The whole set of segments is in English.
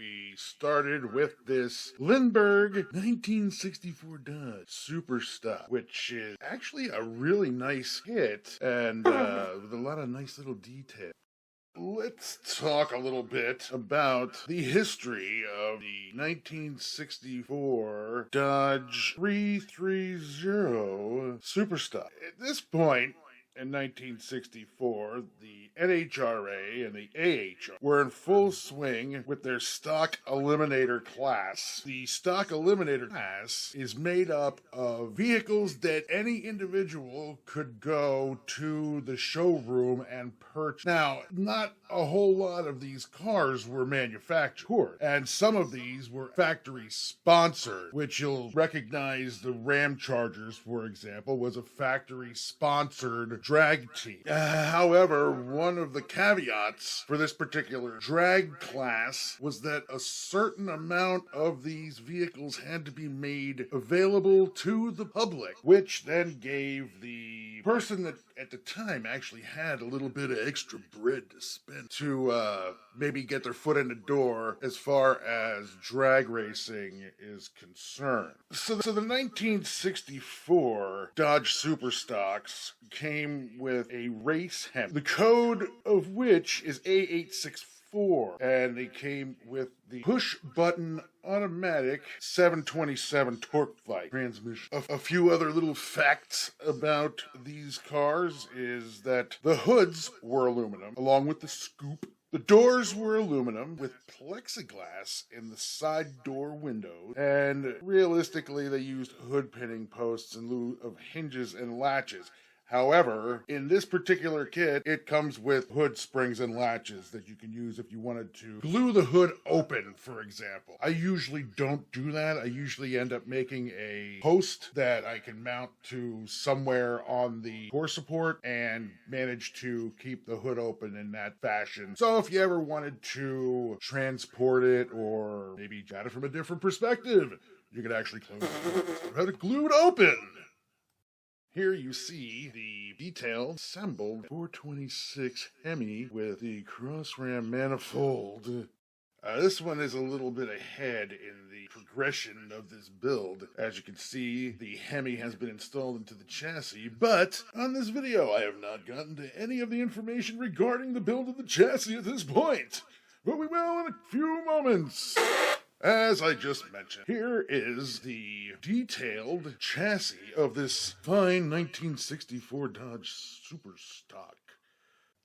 we started with this Lindberg 1964 Dodge Super Stock, which is actually a really nice hit and with a lot of nice little details. Let's talk a little bit about the history of the 1964 Dodge 330 Super Stock. At this point, in 1964, the NHRA and the AHRA were in full swing with their Stock Eliminator class. The Stock Eliminator class is made up of vehicles that any individual could go to the showroom and purchase. Now, not a whole lot of these cars were manufactured, and some of these were factory sponsored, which you'll recognize the Ram Chargers, for example, was a factory sponsored drag team. However, one of the caveats for this particular drag class was that a certain amount of these vehicles had to be made available to the public, which then gave the person that at the time actually had a little bit of extra bread to spend to maybe get their foot in the door as far as drag racing is concerned. So the 1964 Dodge Super Stocks came with a race Hemi, the code of which is A864, and they came with the push-button automatic 727 torque light transmission. A few other little facts about these cars is that the hoods were aluminum, along with the scoop. The doors were aluminum with plexiglass in the side door windows, and realistically they used hood pinning posts in lieu of hinges and latches. However, in this particular kit, it comes with hood springs and latches that you can use if you wanted to glue the hood open, for example. I usually don't do that. I usually end up making a post that I can mount to somewhere on the core support and manage to keep the hood open in that fashion. So if you ever wanted to transport it or maybe at it from a different perspective, you could actually close it. Have it glued open. Here you see the detailed, assembled 426 Hemi with the cross-ram manifold. This one is a little bit ahead in the progression of this build. As you can see, the Hemi has been installed into the chassis, but on this video I have not gotten to any of the information regarding the build of the chassis at this point. But we will in a few moments. As I just mentioned, here is the detailed chassis of this fine 1964 Dodge Super Stock.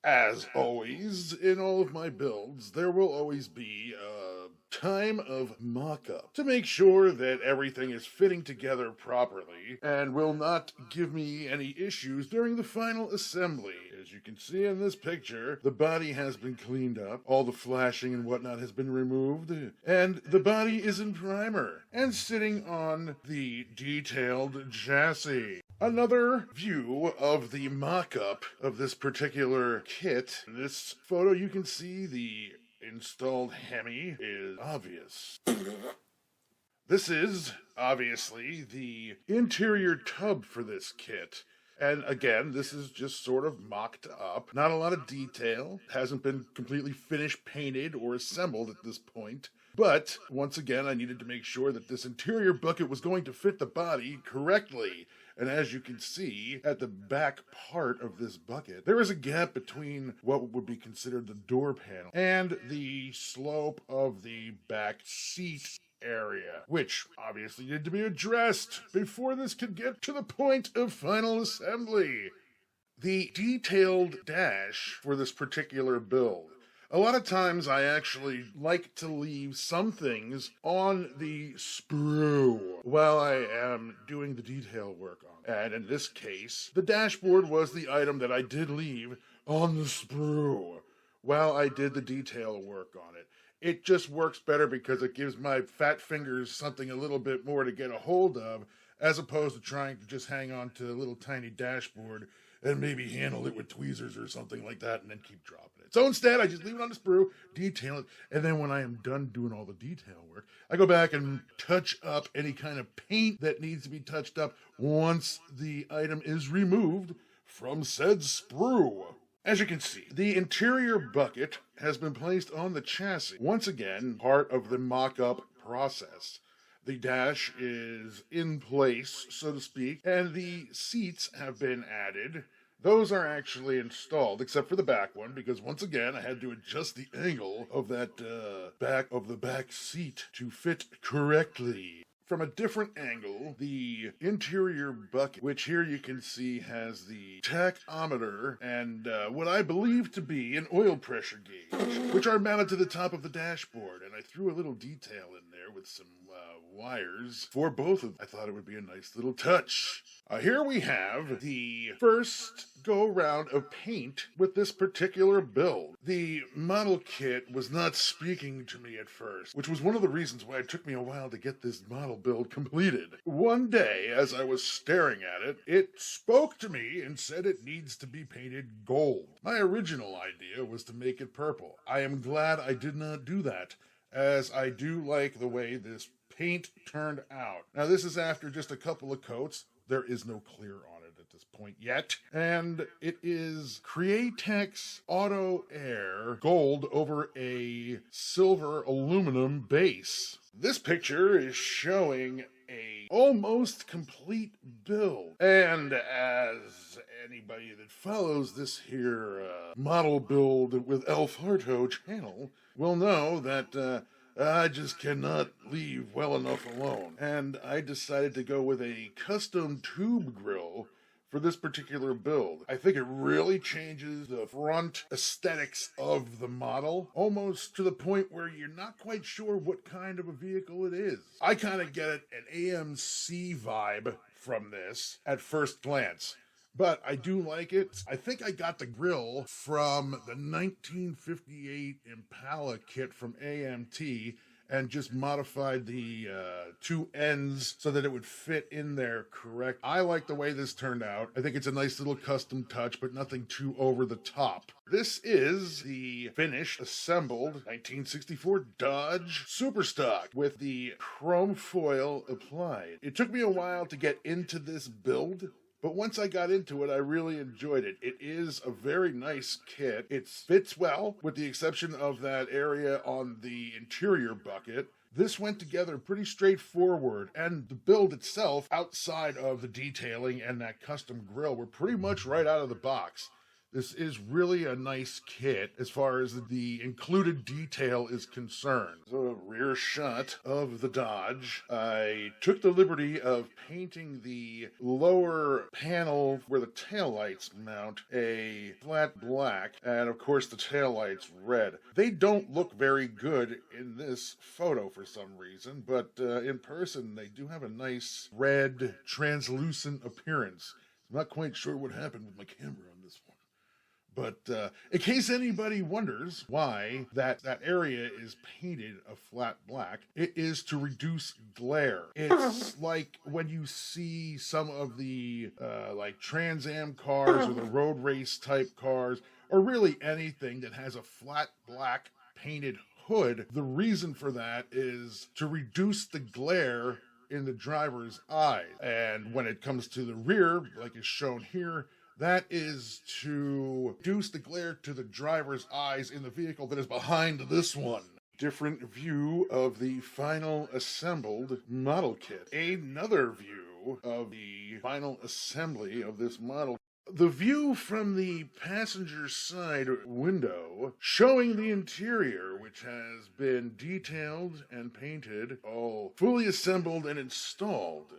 As always, in all of my builds, there will always be a time of mock-up to make sure that everything is fitting together properly and will not give me any issues during the final assembly. As you can see in this picture, the body has been cleaned up, all the flashing and whatnot has been removed, and the body is in primer and sitting on the detailed chassis. Another view of the mock-up of this particular kit. In this photo you can see the installed Hemi is obvious. This is, obviously, the interior tub for this kit. And again, this is just sort of mocked up. Not a lot of detail. Hasn't been completely finished, painted, or assembled at this point. But, once again, I needed to make sure that this interior bucket was going to fit the body correctly. And as you can see, at the back part of this bucket, there is a gap between what would be considered the door panel and the slope of the back seat area, which obviously needed to be addressed before this could get to the point of final assembly. The detailed dash for this particular build. A lot of times I actually like to leave some things on the sprue while I am doing the detail work on it. And in this case, the dashboard was the item that I did leave on the sprue while I did the detail work on it. It just works better because it gives my fat fingers something a little bit more to get a hold of, as opposed to trying to just hang on to a little tiny dashboard and maybe handle it with tweezers or something like that and then keep dropping it. So instead, I just leave it on the sprue, detail it, and then when I am done doing all the detail work, I go back and touch up any kind of paint that needs to be touched up once the item is removed from said sprue. As you can see, the interior bucket has been placed on the chassis. Once again, part of the mock-up process. The dash is in place, so to speak, and the seats have been added. Those are actually installed, except for the back one, because once again, I had to adjust the angle of that back of the back seat to fit correctly. From a different angle, the interior bucket, which here you can see has the tachometer and what I believe to be an oil pressure gauge, which are mounted to the top of the dashboard. And I threw a little detail in there with some wires for both of them. I thought it would be a nice little touch. Here we have the first go-round of paint with this particular build. The model kit was not speaking to me at first, which was one of the reasons why it took me a while to get this model build completed. One day, as I was staring at it, it spoke to me and said it needs to be painted gold. My original idea was to make it purple. I am glad I did not do that, as I do like the way this paint turned out. Now, this is after just a couple of coats. There is no clear on it at this point yet. And it is Createx Auto Air gold over a silver aluminum base. This picture is showing a almost complete build. And as anybody that follows this here model build with El Pharto channel will know that I just cannot leave well enough alone. And I decided to go with a custom tube grill for this particular build. I think it really changes the front aesthetics of the model, almost to the point where you're not quite sure what kind of a vehicle it is. I kind of get an AMC vibe from this at first glance. But I do like it. I think I got the grill from the 1958 Impala kit from AMT and just modified the two ends so that it would fit in there correct. I like the way this turned out. I think it's a nice little custom touch, but nothing too over the top. This is the finished, assembled 1964 Dodge Superstock with the chrome foil applied. It took me a while to get into this build, but once I got into it, I really enjoyed it. It is a very nice kit. It fits well, with the exception of that area on the interior bucket. This went together pretty straightforward, and the build itself, outside of the detailing and that custom grill, were pretty much right out of the box. This is really a nice kit as far as the included detail is concerned. So a rear shot of the Dodge. I took the liberty of painting the lower panel where the taillights mount a flat black, and of course the taillights red. They don't look very good in this photo for some reason, but in person they do have a nice red translucent appearance. I'm not quite sure what happened with my camera on this one. But in case anybody wonders why that area is painted a flat black, it is to reduce glare. It's like when you see some of the like Trans Am cars or the road race type cars, or really anything that has a flat black painted hood. The reason for that is to reduce the glare in the driver's eyes. And when it comes to the rear, like is shown here, that is to reduce the glare to the driver's eyes in the vehicle that is behind this one. Different view of the final assembled model kit. Another view of the final assembly of this model. The view from the passenger side window showing the interior, which has been detailed and painted, all fully assembled and installed.